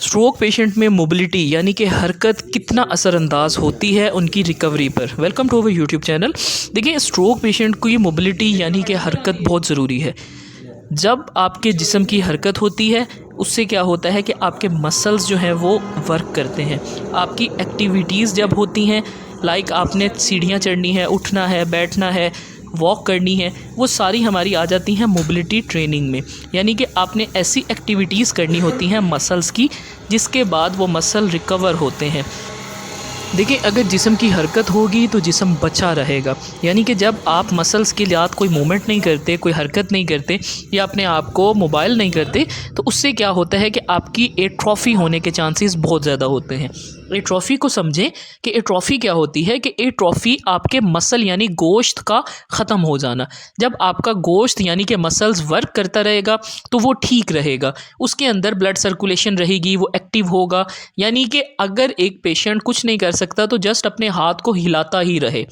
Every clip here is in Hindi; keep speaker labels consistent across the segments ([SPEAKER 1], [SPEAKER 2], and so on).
[SPEAKER 1] स्ट्रोक पेशेंट में मोबिलिटी यानी कि हरकत कितना असरअंदाज होती है उनकी रिकवरी पर। Welcome to our YouTube channel. देखिए, स्ट्रोक पेशेंट को ये मोबिलिटी यानी कि हरकत बहुत ज़रूरी है। जब आपके जिस्म की हरकत होती है उससे क्या होता है कि आपके मसल्स जो हैं वो वर्क करते हैं। आपकी एक्टिविटीज़ जब होती हैं, लाइक आपने सीढ़ियाँ चढ़नी है, उठना है, बैठना है, वॉक करनी है, वो सारी हमारी आ जाती हैं मोबिलिटी ट्रेनिंग में। यानी कि आपने ऐसी एक्टिविटीज़ करनी होती हैं मसल्स की जिसके बाद वो मसल रिकवर होते हैं। देखिए, अगर जिस्म की हरकत होगी तो जिस्म बचा रहेगा। यानी कि जब आप मसल्स के साथ कोई मूवमेंट नहीं करते, कोई हरकत नहीं करते या अपने आप को मोबाइल नहीं करते, तो उससे क्या होता है कि आपकी एट्रोफी होने के चांसेस बहुत ज़्यादा होते हैं। एट्रोफी को समझें कि एट्रोफी क्या होती है कि एट्रोफी आपके मसल यानी गोश्त का ख़त्म हो जाना। जब आपका गोश्त यानी कि मसल्स वर्क करता रहेगा तो वो ठीक रहेगा, उसके अंदर ब्लड सर्कुलेशन रहेगी, वो एक्टिव होगा। यानी कि अगर एक पेशेंट कुछ नहीं कर सकता तो जस्ट अपने हाथ को हिलाता ही रहे।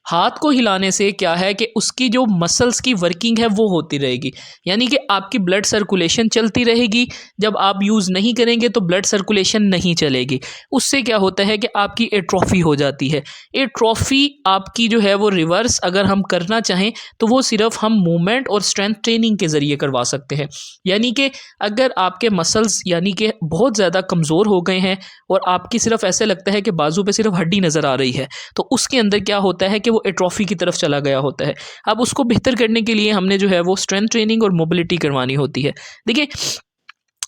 [SPEAKER 1] हाथ को हिलाने से क्या है कि उसकी जो मसल्स की वर्किंग है वो होती रहेगी। यानी कि आपकी ब्लड सर्कुलेशन चलती रहेगी। जब आप यूज़ नहीं करेंगे तो ब्लड सर्कुलेशन नहीं चलेगी। उससे क्या होता है कि आपकी एट्रोफी हो जाती है। एट्रोफी आपकी जो है वो रिवर्स अगर हम करना चाहें तो वो सिर्फ हम मूवमेंट और स्ट्रेंथ ट्रेनिंग के ज़रिए करवा सकते हैं। यानी कि अगर आपके मसल्स यानी कि बहुत ज़्यादा कमज़ोर हो गए हैं और आपकी सिर्फ ऐसे लगता है कि बाजू पे सिर्फ हड्डी नज़र आ रही है, तो उसके अंदर क्या होता है कि वो एट्रोफी की तरफ चला गया होता है। अब उसको बेहतर करने के लिए हमने जो है वो स्ट्रेंथ ट्रेनिंग और मोबिलिटी करवानी होती है। देखिए,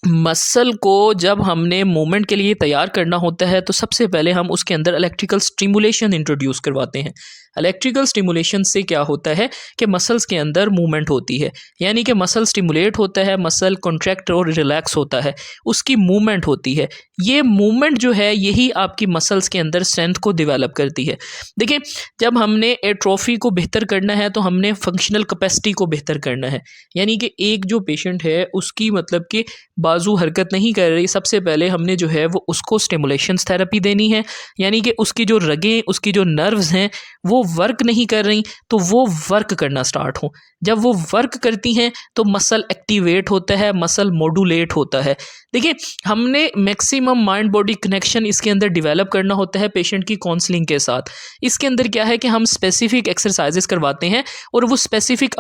[SPEAKER 1] मसल को जब हमने मूवमेंट के लिए तैयार करना होता है तो सबसे पहले हम उसके अंदर इलेक्ट्रिकल स्टिमुलेशन इंट्रोड्यूस करवाते हैं। इलेक्ट्रिकल स्टिमुलेशन से क्या होता है कि मसल्स के अंदर मूवमेंट होती है। यानी कि मसल स्टिमुलेट होता है, मसल कॉन्ट्रैक्ट और रिलैक्स होता है, उसकी मूवमेंट होती है। ये मूवमेंट जो है यही आपकी मसल्स के अंदर स्ट्रेंथ को डेवलप करती है। देखिए, जब हमने एट्रोफी को बेहतर करना है तो हमने फंक्शनल कैपेसिटी को बेहतर करना है। यानी कि एक जो पेशेंट है उसकी मतलब कि बाजू हरकत नहीं कर रही, सबसे पहले हमने जो है वो उसको स्टिमुलेशंस थेरेपी देनी है। यानी कि उसकी जो रगें, उसकी जो नर्व्स हैं वो वर्क नहीं कर रही तो वो वर्क करना स्टार्ट हो। जब वो वर्क करती हैं तो मसल एक्टिवेट होता है, मसल मॉड्यूलेट होता है। देखिए, हमने मैक्सिमम माइंड बॉडी कनेक्शन इसके अंदर डेवलप करना होता है पेशेंट की काउंसलिंग के साथ। इसके अंदर क्या है कि हम स्पेसिफिक एक्सरसाइजेस करवाते हैं और वो स्पेसिफिक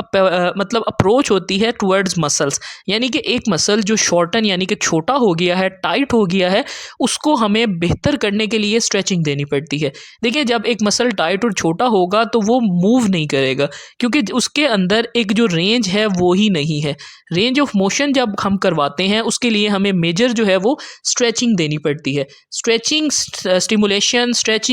[SPEAKER 1] मतलब अप्रोच होती है टुवर्ड्स मसल्स। यानी कि एक मसल जो शॉर्टन यानी कि छोटा हो गया है, टाइट हो गया है, उसको हमें बेहतर करने के लिए स्ट्रेचिंग देनी पड़ती है। देखिए, जब एक मसल टाइट और छोटा होगा तो वो मूव नहीं करेगा क्योंकि उसके अंदर एक जो रेंज है वो ही नहीं है। रेंज ऑफ मोशन जब हम करवाते हैं उसके लिए हमें मेजर जो है वो स्ट्रेचिंग देनी पड़ती है। स्ट्रेचिंग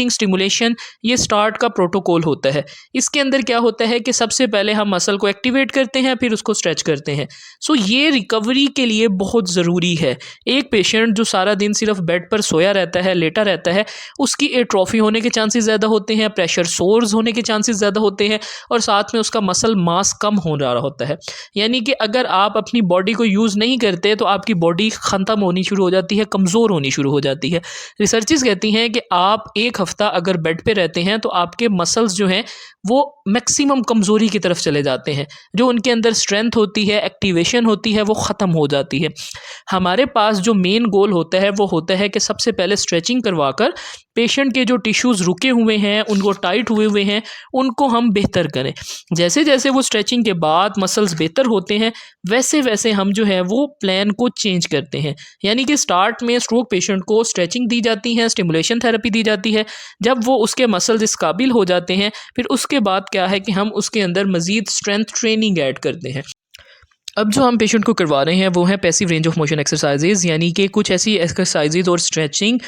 [SPEAKER 1] स्टिमुलेशन ये स्टार्ट का प्रोटोकॉल होता है। इसके अंदर क्या होता है कि सबसे पहले हम मसल को एक्टिवेट करते हैं, फिर उसको स्ट्रेच करते हैं। सो ये रिकवरी के लिए बहुत ज़रूरी है। एक पेशेंट जो सारा दिन सिर्फ बेड पर सोया रहता है, लेटा रहता है, उसकी एट्रोफी होने के चांसेस ज़्यादा होते हैं, प्रेशर सोर्स होने के चांसेस ज़्यादा होते हैं और साथ में उसका मसल मास कम हो रहा होता है। यानी कि अगर आप अपनी बॉडी को यूज़ नहीं करते तो आपकी बॉडी ख़त्म होनी शुरू हो जाती है, कमज़ोर होनी शुरू हो जाती है। रिसर्चेस कहती हैं कि आप एक हफ़्ता अगर बेड पे रहते हैं तो आपके मसल्स जो हैं वो मैक्सिमम कमज़ोरी की तरफ चले जाते हैं। जो उनके अंदर स्ट्रेंथ होती है, एक्टिवेशन होती है, वो ख़त्म हो जाती है। हमारे पास जो मेन गोल होता है वो होता है कि सबसे पहले स्ट्रेचिंग करवाकर पेशेंट के जो टिश्यूज़ रुके हुए हैं, उनको टाइट हुए हैं, उनको हम बेहतर करें। जैसे जैसे वो स्ट्रेचिंग के बाद मसल्स बेहतर होते हैं वैसे वैसे हम जो है वो प्लान को चेंज करते हैं। यानी कि स्टार्ट में स्ट्रोक पेशेंट को स्ट्रेचिंग दी जाती है, स्टिमुलेशन थेरेपी दी जाती है। जब वो उसके मसल्स इस काबिल हो जाते हैं फिर उसके बाद क्या है कि हम उसके अंदर मज़ीद स्ट्रेंथ ट्रेनिंग ऐड करते हैं। अब जो हम पेशेंट को करवा रहे हैं वो है passive range of motion exercises, यानी कि कुछ ऐसी एक्सरसाइजेज और स्ट्रेचिंग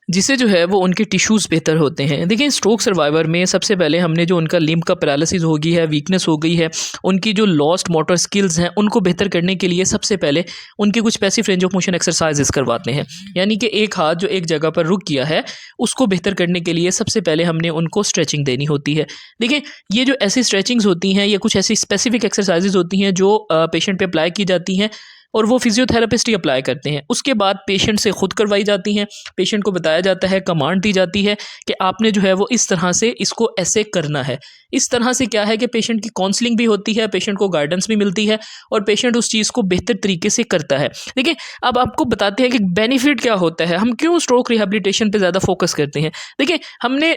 [SPEAKER 1] जिससे जो है वो उनके टिश्यूज़ बेहतर होते हैं। देखिए, स्ट्रोक सर्वाइवर में सबसे पहले हमने जो उनका लिम्ब का पैरालिसिस हो गई है, वीकनेस हो गई है, उनकी जो लॉस्ट मोटर स्किल्स हैं उनको बेहतर करने के लिए सबसे पहले उनकी कुछ passive range of motion exercises करवाते हैं। यानी कि एक हाथ जो एक जगह पर रुक गया है उसको बेहतर करने के लिए सबसे पहले हमने उनको स्ट्रेचिंग देनी होती है। देखिए, ये जो ऐसी स्ट्रेचिंग्स होती हैं, ये कुछ ऐसी स्पेसिफिक एक्सरसाइजेज होती हैं जो पेशेंट पे अप्लाई की जाती हैं। और वो फिजियोथेरेपिस्ट ही अप्लाई करते हैं। उसके बाद पेशेंट से खुद करवाई जाती हैं। पेशेंट को बताया जाता है, कमांड दी जाती है कि आपने जो है वो इस तरह से इसको ऐसे करना है। इस तरह से क्या है कि पेशेंट की काउंसलिंग भी होती है, पेशेंट को गाइडेंस भी मिलती है और पेशेंट उस चीज़ को बेहतर तरीके से करता है। देखिए, अब आपको बताते हैं कि बेनिफिट क्या होता है, हम क्यों स्ट्रोक रिहैबिलिटेशन पे ज़्यादा फोकस करते हैं। देखिए, हमने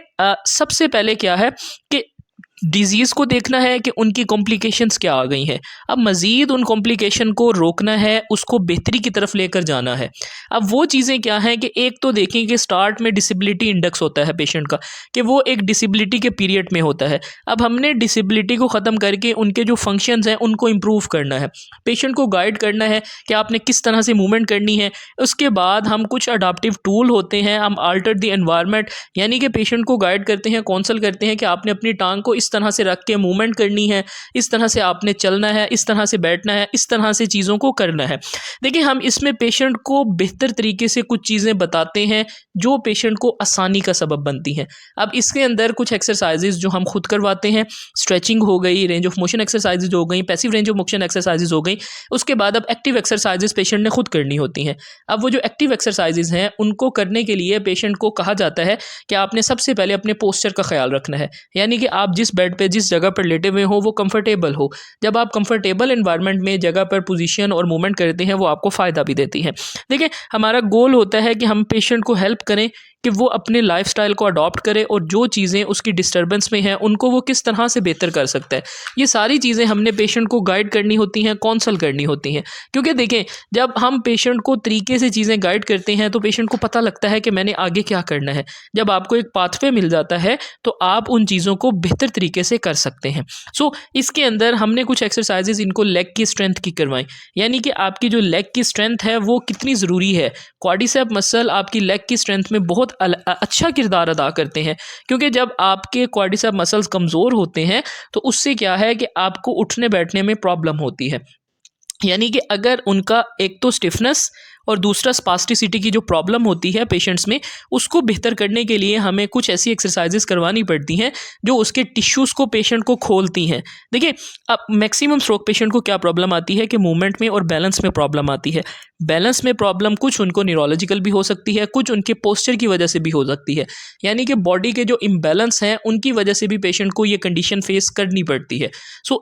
[SPEAKER 1] सबसे पहले क्या है कि डिज़ीज़ को देखना है कि उनकी कॉम्प्लिकेशंस क्या आ गई हैं। अब मज़ीद उन कॉम्प्लिकेशन को रोकना है, उसको बेहतरी की तरफ लेकर जाना है। अब वो चीज़ें क्या हैं कि एक तो देखें कि स्टार्ट में डिसेबिलिटी इंडेक्स होता है पेशेंट का, कि वो एक डिसेबिलिटी के पीरियड में होता है। अब हमने डिसेबिलिटी को ख़त्म करके उनके जो फंक्शंस हैं उनको इम्प्रूव करना है। पेशेंट को गाइड करना है कि आपने किस तरह से मूवमेंट करनी है। उसके बाद हम कुछ अडाप्टिव टूल होते हैं, हम अल्टर द एनवायरनमेंट, यानी कि पेशेंट को गाइड करते हैं, काउंसल करते हैं कि आपने अपनी टांग को इस तरह से रख के मूवमेंट करनी है, इस तरह से आपने चलना है, इस तरह से बैठना है, इस तरह से चीज़ों को करना है। देखिए, हम इसमें पेशेंट को बेहतर तरीके से कुछ चीज़ें बताते हैं जो पेशेंट को आसानी का सबब बनती हैं। अब इसके अंदर कुछ एक्सरसाइजेज जो हम खुद करवाते हैं, स्ट्रेचिंग हो गई, रेंज ऑफ मोशन एक्सरसाइजेज हो गई, passive range of motion exercises हो गई। उसके बाद अब एक्टिव एक्सरसाइजेज पेशेंट ने खुद करनी होती हैं। अब वो जो एक्टिव एक्सरसाइजेज हैं उनको करने के लिए पेशेंट को कहा जाता है कि आपने सबसे पहले अपने पोस्चर का ख्याल रखना है, यानी कि आप जिस बेड पे, जिस जगह पर लेटे हुए हो वो कंफर्टेबल हो। जब आप कंफर्टेबल एनवायरनमेंट में जगह पर पोजीशन और मूवमेंट करते हैं वो आपको फ़ायदा भी देती है। देखिए, हमारा गोल होता है कि हम पेशेंट को हेल्प करें कि वो अपने लाइफस्टाइल को अडॉप्ट करे और जो चीज़ें उसकी डिस्टर्बेंस में हैं उनको वो किस तरह से बेहतर कर सकता है। ये सारी चीज़ें हमने पेशेंट को गाइड करनी होती हैं, काउंसल करनी होती हैं। क्योंकि देखें, जब हम पेशेंट को तरीके से चीज़ें गाइड करते हैं तो पेशेंट को पता लगता है कि मैंने आगे क्या करना है। जब आपको एक पाथवे मिल जाता है तो आप उन चीज़ों को बेहतर तरीके से कर सकते हैं। इसके अंदर हमने कुछ एक्सरसाइजेज इनको लेग की स्ट्रेंथ की करवाएं, यानी कि आपकी जो लेग की स्ट्रेंथ है वो कितनी ज़रूरी है। क्वाड्रिसेप मसल आपकी लेग की स्ट्रेंथ में बहुत अच्छा किरदार अदा करते हैं, क्योंकि जब आपके क्वाड्रिसेप मसल्स कमज़ोर होते हैं तो उससे क्या है कि आपको उठने बैठने में प्रॉब्लम होती है। यानी कि अगर उनका एक तो स्टिफनेस और दूसरा स्पास्टिसिटी की जो प्रॉब्लम होती है पेशेंट्स में, उसको बेहतर करने के लिए हमें कुछ ऐसी एक्सरसाइजेस करवानी पड़ती हैं जो उसके टिश्यूज़ को, पेशेंट को खोलती हैं। देखिए, अब मैक्सिमम स्ट्रोक पेशेंट को क्या प्रॉब्लम आती है कि मूवमेंट में और बैलेंस में प्रॉब्लम आती है। बैलेंस में प्रॉब्लम कुछ उनको न्यूरोलॉजिकल भी हो सकती है, कुछ उनके पोस्चर की वजह से भी हो सकती है, यानी कि बॉडी के जो इम्बैलेंस हैं उनकी वजह से भी पेशेंट को ये कंडीशन फेस करनी पड़ती है।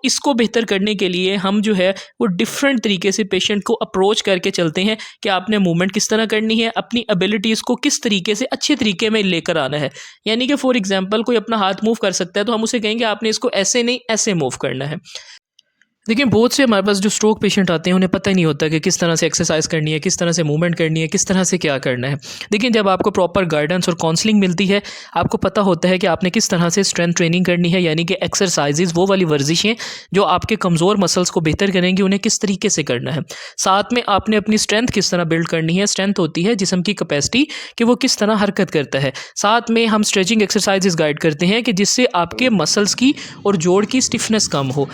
[SPEAKER 1] इसको बेहतर करने के लिए हम जो है वो डिफरेंट तरीके से पेशेंट को अप्रोच करके चलते हैं कि आपने मूवमेंट किस तरह करनी है, अपनी एबिलिटीज़ को किस तरीके से अच्छे तरीके में लेकर आना है। यानी कि फॉर एग्जांपल कोई अपना हाथ मूव कर सकता है तो हम उसे कहेंगे आपने इसको ऐसे नहीं ऐसे मूव करना है। देखिए, बहुत से हमारे पास जो स्ट्रोक पेशेंट आते हैं उन्हें पता ही नहीं होता कि किस तरह से एक्सरसाइज करनी है, किस तरह से मूवमेंट करनी है, किस तरह से क्या करना है। देखिए, जब आपको प्रॉपर गाइडेंस और काउंसलिंग मिलती है, आपको पता होता है कि आपने किस तरह से स्ट्रेंथ ट्रेनिंग करनी है, यानी कि एक्सरसाइजेज, वो वाली वर्जिशें जो आपके कमज़ोर मसल्स को बेहतर करेंगी, उन्हें किस तरीके से करना है। साथ में आपने अपनी स्ट्रेंथ किस तरह बिल्ड करनी है। स्ट्रेंथ होती है जिस्म की कैपेसिटी कि वो किस तरह हरकत करता है। साथ में हम स्ट्रेचिंग एक्सरसाइजेज गाइड करते हैं कि जिससे आपके मसल्स की और जोड़ की स्टिफनेस कम हो।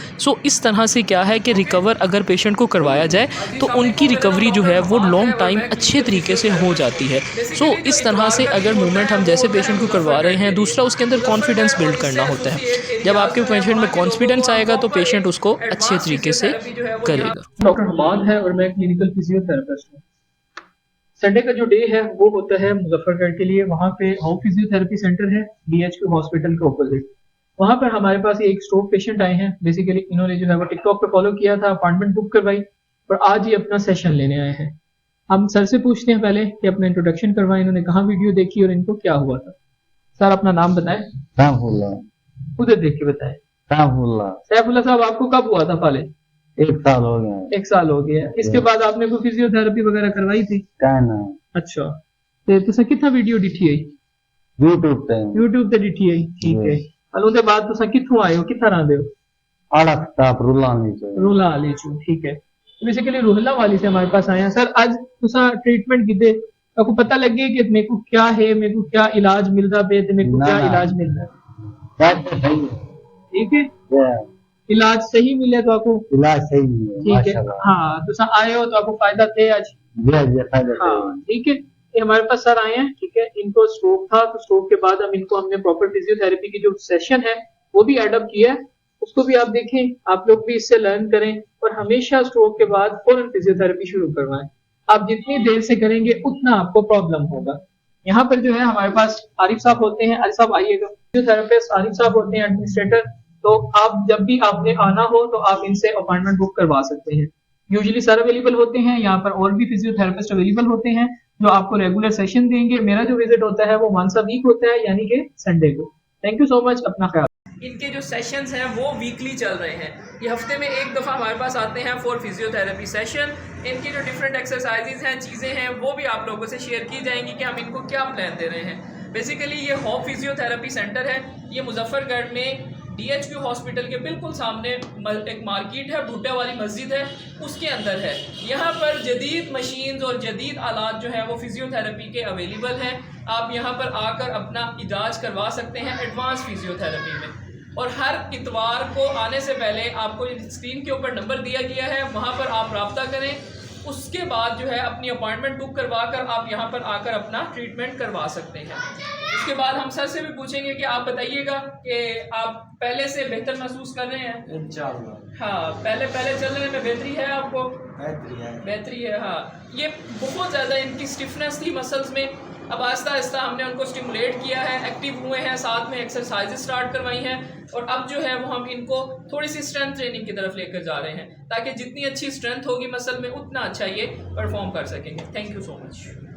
[SPEAKER 1] इस तरह से क्या है कि रिकवर अगर पेशेंट को करवाया जाए तो उनकी रिकवरी जो है वो लॉन्ग टाइम अच्छे तरीके से हो जाती है। इस तरह से अगर मूवमेंट हम जैसे पेशेंट को करवा रहे हैं, दूसरा उसके अंदर कॉन्फिडेंस बिल्ड करना होता है। जब आपके पेशेंट में कॉन्फिडेंस आएगा तो पेशेंट उसको अच्छे तरीके से करेगा।
[SPEAKER 2] डॉक्टर हमाद है और मैं क्लिनिकल फिजियोथेरेपिस्ट हूँ। संडे का जो डे है वो होता है मुजफ्फरगढ़ के लिए। वहाँ पे हाउ फिजियोथेरेपी सेंटर है, DHQ हॉस्पिटल के ऑपोजिट। वहाँ पर हमारे पास एक स्ट्रोक पेशेंट आए हैं। बेसिकली इन्होंने जो है वो टिकटॉक पे फॉलो किया था, अपॉइंटमेंट बुक करवाई और आज ये अपना सेशन लेने आए हैं। हम सर से पूछते हैं पहले कि अपना इंट्रोडक्शन करवाएं, इन्होंने कहाँ वीडियो देखी और इनको क्या हुआ था। सर, अपना नाम बताएं। उधर देख के बताएं। सैफुल्लाह साहब, आपको कब हुआ था फाले?
[SPEAKER 3] 1 साल हो गया।
[SPEAKER 2] 1 साल हो गया। इसके बाद आपने कोई फिजियोथेरेपी वगैरह करवाई थी? अच्छा, तो तुसा कितना वीडियो डिठी है? यूट्यूब ते डिठी है। ठीक है। उसके बाद तुसा किथों आए हो, किथा रहंदे हो? रूला वाली चो। ठीक है। बेसिकली रूला वाली से हमारे पास आए हैं। सर, आज तुसा ट्रीटमेंट कीते, आपको पता लगे कि मेरे को क्या है, मेरे को क्या इलाज मिल रहा है, मेरे को क्या इलाज मिल रहा है? ठीक है, इलाज सही मिले तो आपको
[SPEAKER 3] इलाज सही मिले।
[SPEAKER 2] ठीक है। हाँ, तुसा आए हो तो आपको फायदा थे आज। हाँ, ठीक है। ये हमारे पास सर आए हैं। ठीक है, इनको स्ट्रोक था तो स्ट्रोक के बाद हमने प्रॉपर फिजियोथेरेपी की जो सेशन है वो भी एडअप किया है उसको भी आप देखें, आप लोग भी इससे लर्न करें और हमेशा स्ट्रोक के बाद फौरन फिजियोथेरेपी शुरू करवाएं। आप जितनी देर से करेंगे उतना आपको प्रॉब्लम होगा। यहाँ पर जो है हमारे पास आरिफ साहब होते हैं। आरिफ साहब आइएगा। फिजियोथेरेपिस्ट आरिफ साहब होते हैं, एडमिनिस्ट्रेटर। तो आप जब भी आपने आना हो तो आप इनसे अपॉइंटमेंट बुक करवा सकते हैं। यूजुअली सर अवेलेबल होते हैं, यहाँ पर और भी फिजियोथेरेपिस्ट अवेलेबल होते हैं जो आपको रेगुलर सेशन देंगे। मेरा जो विजिट होता है वो वंस अ वीक होता है, यानी कि संडे को। थैंक यू सो मच, अपना ख्याल।
[SPEAKER 1] इनके जो सेशंस हैं वो वीकली चल रहे हैं। ये हफ्ते में एक दफ़ा हमारे पास आते हैं फॉर फिजियोथेरेपी सेशन। इनकी जो डिफरेंट एक्सरसाइजेज हैं, चीज़ें हैं, वो भी आप लोगों से शेयर की जाएंगी कि हम इनको क्या प्लान दे रहे हैं। बेसिकली ये होप फिजियोथेरेपी सेंटर है। ये मुजफ्फरगढ़ में DHQ हॉस्पिटल के बिल्कुल सामने एक मार्केट है, भुट्टा वाली मस्जिद है, उसके अंदर है। यहाँ पर जदीद मशीन्स और जदीद आलात जो है वो फिजियोथेरेपी के अवेलेबल हैं। आप यहाँ पर आकर अपना इलाज करवा सकते हैं एडवांस फिजियोथेरेपी में। और हर इतवार को आने से पहले आपको स्क्रीन के ऊपर नंबर दिया गया है, वहाँ पर आप रब्ता करें। उसके बाद जो है अपनी अपॉइंटमेंट बुक करवा कर आप यहाँ पर आकर अपना ट्रीटमेंट करवा सकते हैं। उसके बाद हम सर से भी पूछेंगे कि आप बताइएगा कि आप पहले से बेहतर महसूस कर रहे हैं।
[SPEAKER 3] इंशाल्लाह।
[SPEAKER 1] हाँ, पहले चलने में बेहतरी है आपको? बेहतरी है। हाँ, ये बहुत ज़्यादा इनकी स्टिफनेस थी मसल्स में। अब आहिस्ता आहिस्ता हमने उनको स्टिमुलेट किया है, एक्टिव हुए हैं, साथ में एक्सरसाइजेज स्टार्ट करवाई हैं और अब जो है वो हम इनको थोड़ी सी स्ट्रेंथ ट्रेनिंग की तरफ लेकर जा रहे हैं ताकि जितनी अच्छी स्ट्रेंथ होगी मसल में उतना अच्छा ये परफॉर्म कर सकेंगे। Thank you so much.